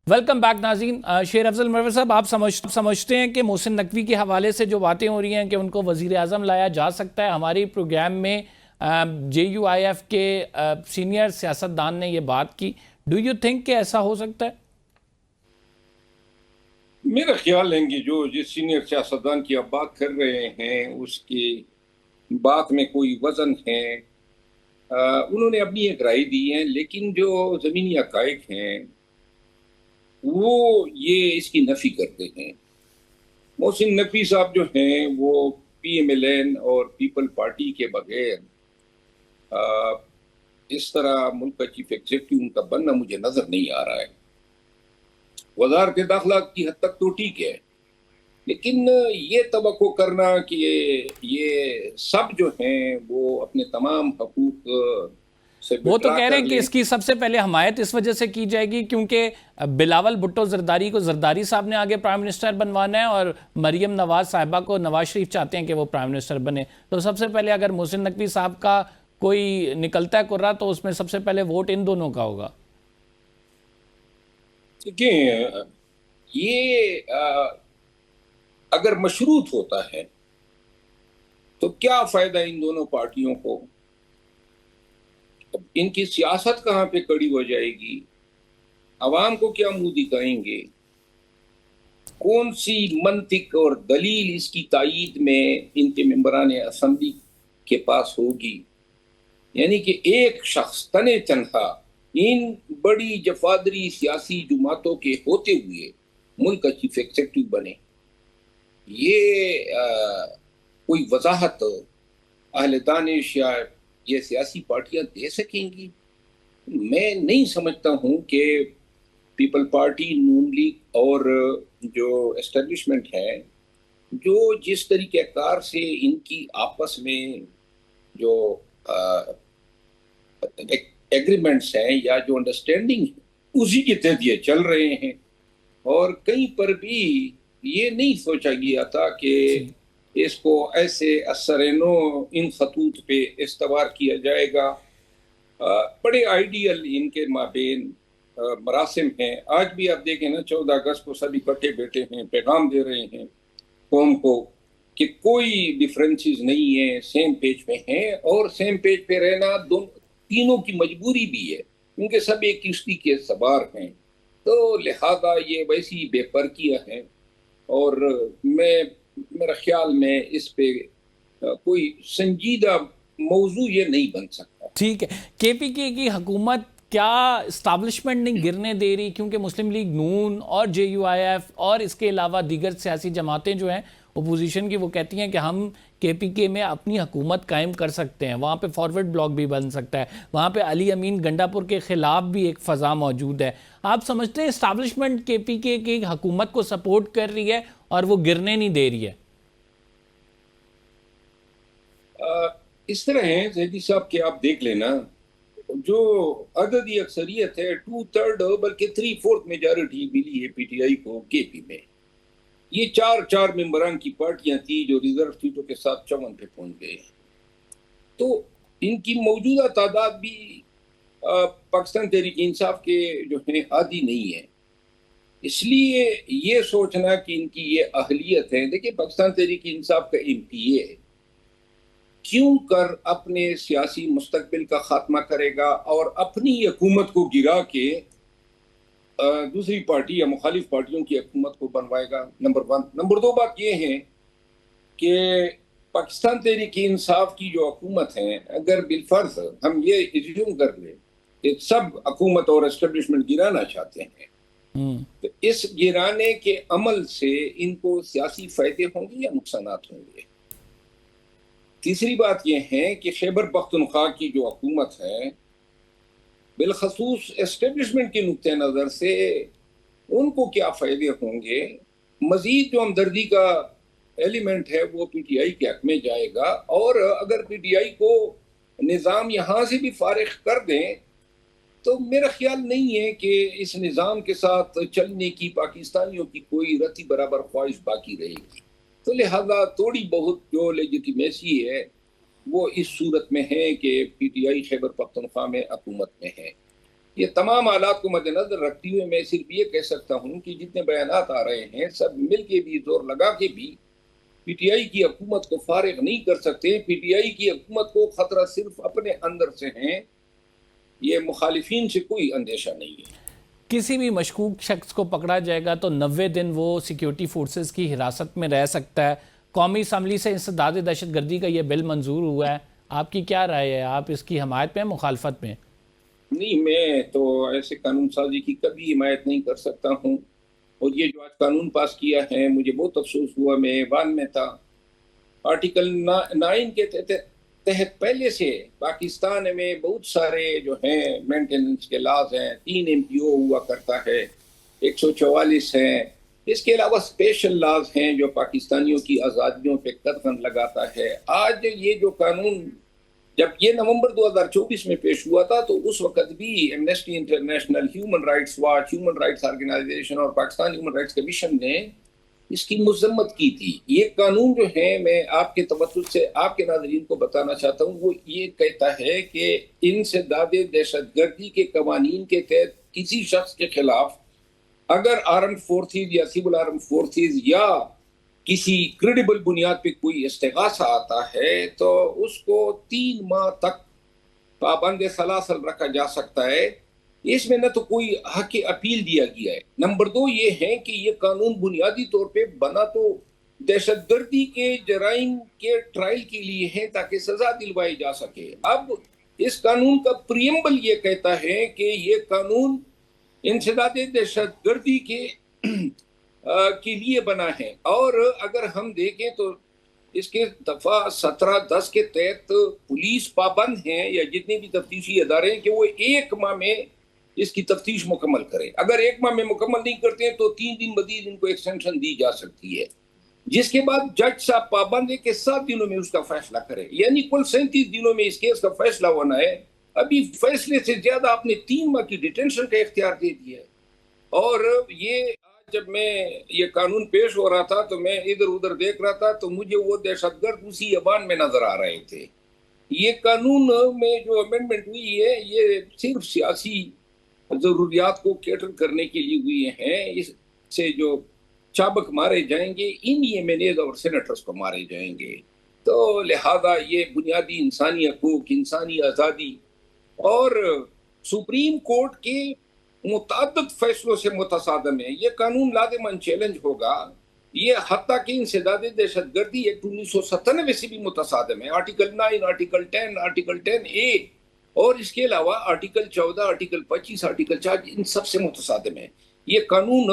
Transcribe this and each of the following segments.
Welcome back ناظرین. شیر افضل منور صاحب، آپ سمجھتے ہیں کہ محسن نقوی کے حوالے سے جو باتیں ہو رہی ہیں کہ ان کو وزیر اعظم لایا جا سکتا ہے؟ ہماری پروگرام میں جے یو آئی ایف کے سینئر سیاستدان نے یہ بات کی. ڈو یو تھنک کہ ایسا ہو سکتا ہے؟ میرا خیال ہے کہ جس سینئر سیاستدان کی آپ بات کر رہے ہیں اس کی بات میں کوئی وزن ہے. انہوں نے اپنی ایک رائے دی ہے، لیکن جو زمینی حقائق ہیں وہ یہ اس کی نفی کرتے ہیں. محسن نقوی صاحب جو ہیں وہ پی ایم ایل این اور پیپل پارٹی کے بغیر اس طرح ملک کا چیف ایگزیکٹو ان کا بننا مجھے نظر نہیں آ رہا ہے. وزارت داخلہ کی حد تک تو ٹھیک ہے، لیکن یہ توقع کرنا کہ یہ سب جو ہیں وہ اپنے تمام حقوق سے وہ تو وڈرا کہہ رہے کر ہیں کہ لیں. اس کی سب سے پہلے حمایت اس وجہ سے کی جائے گی کیونکہ بلاول بھٹو زرداری کو زرداری صاحب نے آگے پرائم منسٹر بنوانا ہے اور مریم نواز صاحبہ کو نواز شریف چاہتے ہیں کہ وہ پرائم منسٹر بنے. تو سب سے پہلے اگر محسن نقوی صاحب کا کوئی نکلتا ہے کرا تو اس میں سب سے پہلے ووٹ ان دونوں کا ہوگا. دیکھیں، یہ اگر مشروط ہوتا ہے تو کیا فائدہ ان دونوں پارٹیوں کو؟ ان کی سیاست کہاں پہ کڑی ہو جائے گی؟ عوام کو کیا منہ دکھائیں گے؟ کون سی منطق اور دلیل اس کی تائید میں ان کے ممبران اسمبلی کے پاس ہوگی؟ یعنی کہ ایک شخص تنے تنہا ان بڑی جفادری سیاسی جماعتوں کے ہوتے ہوئے ملک کا چیف ایگزیکٹو بنے. یہ کوئی وضاحت اہل دانش یا یہ سیاسی پارٹیاں دے سکیں گی؟ میں نہیں سمجھتا ہوں کہ پیپل پارٹی، نون لیگ اور جو اسٹیبلشمنٹ ہے، جو جس طریقہ کار سے ان کی آپس میں جو ایگریمنٹس ہیں یا جو انڈرسٹینڈنگ ہے اسی کے تحت یہ چل رہے ہیں. اور کہیں پر بھی یہ نہیں سوچا گیا تھا کہ اس کو ایسے اثرینو ان خطوط پہ استوار کیا جائے گا. بڑے آئیڈیل ان کے مابین مراسم ہیں. آج بھی آپ دیکھیں نا، 14 اگست کو سب اکٹھے بیٹھے ہیں، پیغام دے رہے ہیں قوم کو کہ کوئی ڈیفرنسز نہیں ہے، سیم پیج پہ ہیں. اور سیم پیج پہ رہنا تینوں کی مجبوری بھی ہے کیونکہ سب ایک کشتی کے سوار ہیں. تو لہذا یہ ویسی بے پرکیاں ہیں اور میرا خیال میں اس پہ کوئی سنجیدہ موضوع یہ نہیں بن سکتا. ٹھیک ہے. کے پی کے کی حکومت کیا اسٹیبلشمنٹ نہیں گرنے دے رہی؟ کیونکہ مسلم لیگ نون اور جے یو آئی ایف اور اس کے علاوہ دیگر سیاسی جماعتیں جو ہیں اپوزیشن کی، وہ کہتی ہیں کہ ہم کے پی کے میں اپنی حکومت قائم کر سکتے ہیں. وہاں پہ فارورڈ بلاک بھی بن سکتا ہے، وہاں پہ علی امین گنڈا پور کے خلاف بھی ایک فضا موجود ہے. آپ سمجھتے ہیں اسٹیبلشمنٹ کے پی کے کی حکومت کو سپورٹ کر رہی ہے اور وہ گرنے نہیں دے رہی ہے؟ اس طرح ہیں زیدی صاحب کہ آپ دیکھ لینا، جو عددی اکثریت ہے 2/3 بلکہ 3/4 میجارٹی ملی ہے پی ٹی آئی کو کے پی میں. یہ 4 ممبران کی پارٹیاں تھیں جو ریزرو سیٹوں کے ساتھ 54 پہ پہنچ گئے. تو ان کی موجودہ تعداد بھی پاکستان تحریک انصاف کے جو ہیں عادی نہیں ہے. اس لیے یہ سوچنا کہ ان کی یہ اہلیت ہے، دیکھیں پاکستان تحریک انصاف کا ایم پی اے کیوں کر اپنے سیاسی مستقبل کا خاتمہ کرے گا اور اپنی حکومت کو گرا کے دوسری پارٹی یا مخالف پارٹیوں کی حکومت کو بنوائے گا؟ نمبر 1. نمبر 2 بات یہ ہے کہ پاکستان تحریک انصاف کی جو حکومت ہے، اگر بالفرض ہم یہ ایزیوم کر لیں کہ سب حکومت اور اسٹیبلشمنٹ گرانا چاہتے ہیں، تو اس گرانے کے عمل سے ان کو سیاسی فائدے ہوں گے یا نقصانات ہوں گے؟ تیسری بات یہ ہے کہ خیبر پختونخوا کی جو حکومت ہے، بالخصوص اسٹیبلشمنٹ کے نقطہ نظر سے ان کو کیا فائدے ہوں گے؟ مزید جو ہمدردی کا ایلیمنٹ ہے وہ پی ٹی آئی کے حق میں جائے گا. اور اگر پی ٹی آئی کو نظام یہاں سے بھی فارغ کر دیں تو میرا خیال نہیں ہے کہ اس نظام کے ساتھ چلنے کی پاکستانیوں کی کوئی رتی برابر خواہش باقی رہے گی. تو لہذا تھوڑی بہت جو لیجیٹیمیسی ہے وہ اس صورت میں ہے کہ P T I Khyber Pakhtunkhwa میں حکومت میں ہے. یہ تمام حالات کو مد نظر رکھتے ہوئے میں صرف یہ کہہ سکتا ہوں کہ جتنے بیانات آ رہے ہیں سب مل کے بھی زور لگا کے بھی پی ٹی آئی کی حکومت کو فارغ نہیں کر سکتے. پی ٹی آئی کی حکومت کو خطرہ صرف اپنے اندر سے ہیں، یہ مخالفین سے کوئی اندیشہ نہیں ہے. کسی بھی مشکوک شخص کو پکڑا جائے گا تو 90 دن وہ سیکیورٹی فورسز کی حراست میں رہ سکتا ہے. قومی اسمبلی سے انسداد دہشت گردی کا یہ بل منظور ہوا ہے، آپ کی کیا رائے ہے؟ آپ اس کی حمایت میں مخالفت میں؟ نہیں، میں تو ایسے قانون سازی کی کبھی حمایت نہیں کر سکتا ہوں. اور یہ جو آج قانون پاس کیا ہے مجھے بہت افسوس ہوا، میں ایوان میں تھا. آرٹیکل 9 کے تحت پہلے سے پاکستان میں بہت سارے جو ہیں مینٹیننس کے لاز ہیں. 3 MPO ہوا کرتا ہے، 144 ہیں. اس کے علاوہ اسپیشل لاز ہیں جو پاکستانیوں کی آزادیوں پہ قدغن لگاتا ہے. آج یہ جو قانون جب یہ نومبر 2024 میں پیش ہوا تھا تو اس وقت بھی Amnesty International, Human Rights Watch, human rights organisation اور پاکستان ہیومن رائٹس کمیشن نے اس کی مذمت کی تھی. یہ قانون جو ہے میں آپ کے توسط سے آپ کے ناظرین کو بتانا چاہتا ہوں، وہ یہ کہتا ہے کہ انسداد دہشت گردی کے قوانین کے تحت کسی شخص کے خلاف اگر آرمڈ فورسز یا سول آرمڈ فورسز یا کسی کریڈیبل بنیاد پہ کوئی استغاثہ آتا ہے تو اس کو 3 ماہ تک پابند سلاسل رکھا جا سکتا ہے. اس میں نہ تو کوئی حق اپیل دیا گیا ہے. نمبر 2 یہ ہے کہ یہ قانون بنیادی طور پہ بنا تو دہشت گردی کے جرائم کے ٹرائل کے لیے ہے تاکہ سزا دلوائی جا سکے. اب اس قانون کا پریمبل یہ کہتا ہے کہ یہ قانون انسداد دہشت گردی کے لیے بنا ہے. اور اگر ہم دیکھیں تو اس کے دفعہ 17-10 کے تحت پولیس پابند ہیں یا جتنے بھی تفتیشی ادارے ہیں کہ وہ 1 ماہ میں اس کی تفتیش مکمل کریں. اگر 1 ماہ میں مکمل نہیں کرتے ہیں تو 3 دن مزید ان کو ایکسٹینشن دی جا سکتی ہے، جس کے بعد جج صاحب پابند ہے کہ 7 دنوں میں اس کا فیصلہ کرے. یعنی کل 37 دنوں میں اس کیس کا فیصلہ ہونا ہے. ابھی فیصلے سے زیادہ آپ نے 3 ماہ کی ڈیٹینشن کا اختیار دے دیا ہے. اور یہ جب میں یہ قانون پیش ہو رہا تھا تو میں ادھر ادھر دیکھ رہا تھا تو مجھے وہ دہشت گرد اسی ایوان میں نظر آ رہے تھے. یہ قانون میں جو امینڈمنٹ ہوئی ہے یہ صرف سیاسی ضروریات کو کیٹر کرنے کے لیے ہوئی ہیں. اس سے جو چابک مارے جائیں گے ان MNAs اور سینیٹرز کو مارے جائیں گے. تو لہذا یہ بنیادی انسانی حقوق، انسانی آزادی اور سپریم کورٹ کے متعدد فیصلوں سے متصادم ہے. یہ قانون لازماً چیلنج ہوگا. یہ حتیٰ کہ انسداد دہشت گردی ایکٹ 1997 سے بھی متصادم ہے. آرٹیکل 9، آرٹیکل 10، آرٹیکل 10A اور اس کے علاوہ آرٹیکل 14، آرٹیکل 25، آرٹیکل 4 ان سب سے متصادم ہے. یہ قانون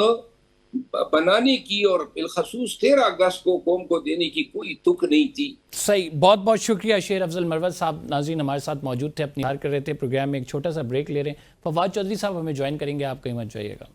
بنانے کی اور بالخصوص 13 اگست کو قوم کو دینے کی کوئی تک نہیں تھی. صحیح. بہت بہت شکریہ شیر افضل مروت صاحب. ناظرین ہمارے ساتھ موجود تھے، اپنی کر رہے تھے پروگرام میں. ایک چھوٹا سا بریک لے رہے ہیں. فواد چودھری صاحب ہمیں جوائن کریں گے، آپ کہیں مت جائیے گا.